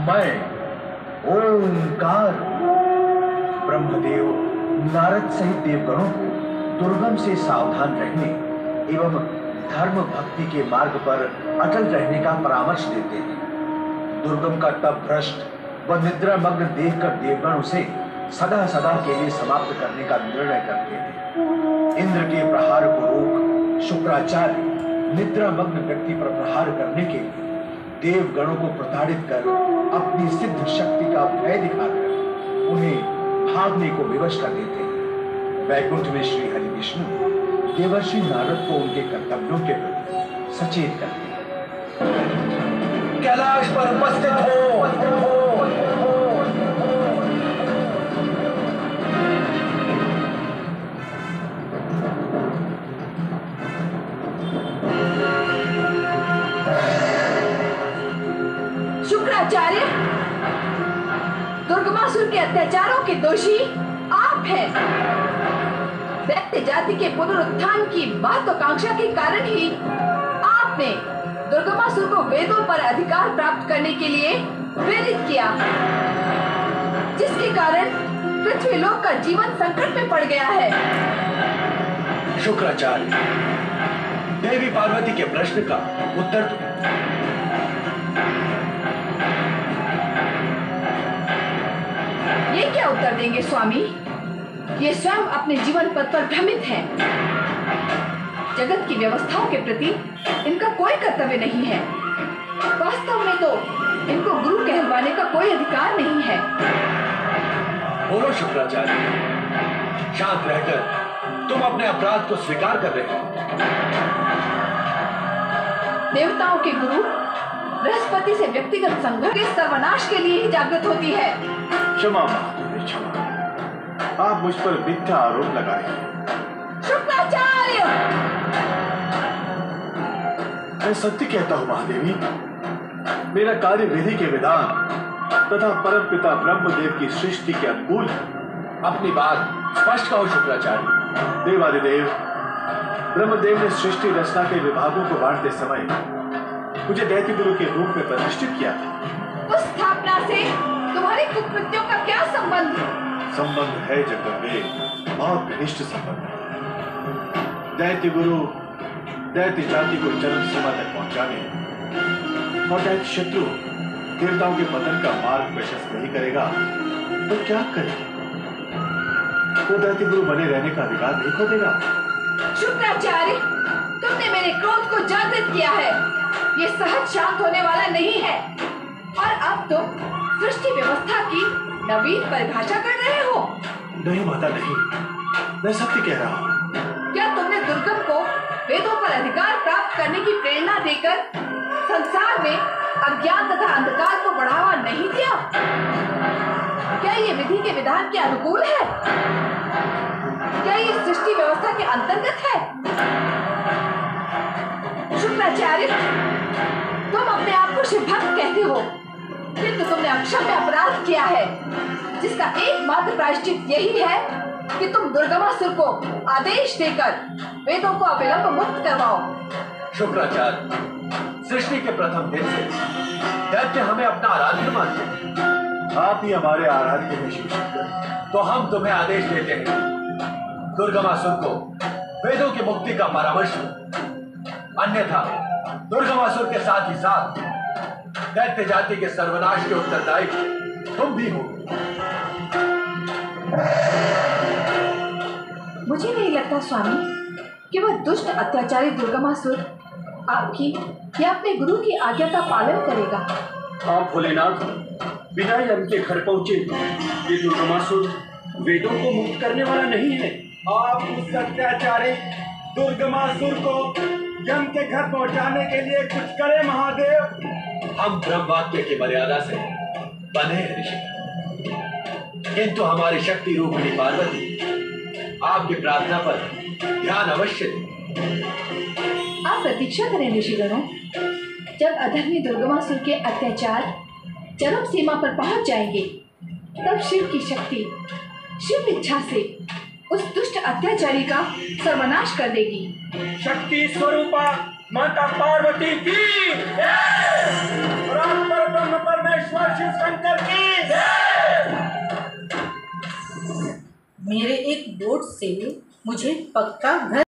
मैं ओंकार ब्रह्मदेव नारद सहित देवगणों को दुर्गम से सावधान रहने एवं धर्म भक्ति के मार्ग पर अटल रहने का परामर्श देते हैं। दुर्गम का तप भ्रष्ट व निद्रा मग्न देखकर देवगण उसे सदा सदा के लिए समाप्त करने का निर्णय करते हैं। इंद्र के प्रहार को रोक शुक्राचार्य निद्रा मग्न व्यक्ति पर प्रहार करने के लिए देवगणों को प्रताड़ित कर अपनी सिद्ध शक्ति का भय दिखाकर उन्हें भागने को विवश कर देते हैं। वैकुंठ में श्री हरि विष्णु देवर्षि नारद को उनके कर्तव्यों के प्रति सचेत करते हैं। कैलाश पर उपस्थित हो। शुक्राचार्य, दुर्गमासुर के अत्याचारों के दोषी आप हैं। दैत्य जाति के पुनरुत्थान की महत्वाकांक्षा के कारण ही आपने दुर्गमासुर को वेदों पर अधिकार प्राप्त करने के लिए प्रेरित किया, जिसके कारण पृथ्वीलोक का जीवन संकट में पड़ गया है। शुक्राचार्य, देवी पार्वती के प्रश्न का उत्तर दो। ये क्या उत्तर देंगे स्वामी? ये स्वयं अपने जीवन पथ पर भ्रमित हैं। जगत की व्यवस्थाओं के प्रति इनका कोई कर्तव्य नहीं है। वास्तव में तो इनको गुरु कहलवाने का कोई अधिकार नहीं है। बोलो शुक्राचार्य, शांत रहकर तुम अपने अपराध को स्वीकार कर रहे हो। देवताओं के गुरु बृहस्पति से व्यक्तिगत संघर्ष के सर्वनाश के लिए ही जागृत होती है। क्षमा महादेवी, क्षमा। आप मुझ पर मिथ्या आरोप लगा रहे हैं। शुक्राचार्य, मैं सत्य कहता हूँ महादेवी। मेरा कार्य विधि के विधान तथा परम पिता ब्रह्मदेव की सृष्टि के अनुकूल है। अपनी बात स्पष्ट कहो शुक्राचार्य। देवादिदेव ब्रह्मदेव ने सृष्टि रचना के विभागों को बांटते समय मुझे दैत्य गुरु के रूप में प्रतिष्ठित किया था। उस स्थापना से तुम्हारी कुकृत्यों का क्या संबंध? संबंध है जगदम्बे, बहुत घनिष्ठ संबंध है। दैत्य गुरु दैत्य जाति को चरम सीमा तक पहुंचाने और दैत्य शत्रु देवताओं के पतन का मार्ग प्रशस्त नहीं करेगा तो क्या करेगा? वो दैत्य गुरु बने रहने का अधिकार नहीं खो देगा। शुक्राचार्य, तुमने मेरे क्रोध को जागृत किया है। ये सहज शांत होने वाला नहीं है। और अब तुम सृष्टि व्यवस्था की नवीन परिभाषा कर रहे हो। नहीं माता, नहीं, मैं सत्य कह रहा हूँ। क्या तुमने दुर्गम को वेदों पर अधिकार प्राप्त करने की प्रेरणा देकर संसार में अज्ञान तथा अंधकार को बढ़ावा नहीं दिया? क्या ये विधि के विधान के अनुकूल है? क्या ये सृष्टि व्यवस्था के अंतर्गत है? शुक्राचार्य, तुम अपने आप को शिवभक्त कहते हो, किंतु तुमने अक्षम्य अपराध किया है, जिसका एकमात्र प्रायश्चित यही है कि तुम दुर्गमासुर को आदेश देकर वेदों को अविलंब मुक्त करवाओ। शुक्राचार्य, सृष्टि के प्रथम दिन से दैत्य हमें अपना आराध्य मानते हैं। आप ही हमारे आराध्य हैं शिवशंकर। तो हम तुम्हें आदेश देते हैं, दुर्गमासुर को वेदों की मुक्ति का परामर्श दो, अन्यथा दुर्गमासुर के साथ ही साथ दैत्य जाति के सर्वनाश के उत्तरदायी तुम भी हो। मुझे नहीं लगता स्वामी कि वह दुष्ट अत्याचारी दुर्गमासुर आपकी या अपने गुरु की आज्ञा का पालन करेगा। आप भोलेनाथ बिना यम के घर पहुंचे। ये दुर्गमासुर वेदों को मुक्त करने वाला नहीं है। आप उस अत्याचारी दुर्गमासुर को यम के घर पहुंचाने के लिए कुछ करें महादेव। हम ब्रह्मवाक्य की मर्यादा से बंधे हैं ऋषि, किंतु हमारी शक्ति रूपिणी पार्वती आपकी प्रार्थना पर ध्यान अवश्य दें। आप प्रतीक्षा करें ऋषिगणों। जब अधर्मी दुर्गमासुर के अत्याचार चरम सीमा पर पहुंच जाएंगे, तब शिव की शक्ति शिव इच्छा से उस दुष्ट अत्याचारी का सर्वनाश कर देगी। शक्ति स्वरूपा माता पार्वती की, ब्रह्म परमेश्वर सिद्धेश्वर शिव शंकर की। मेरे एक वोट से मुझे पक्का घर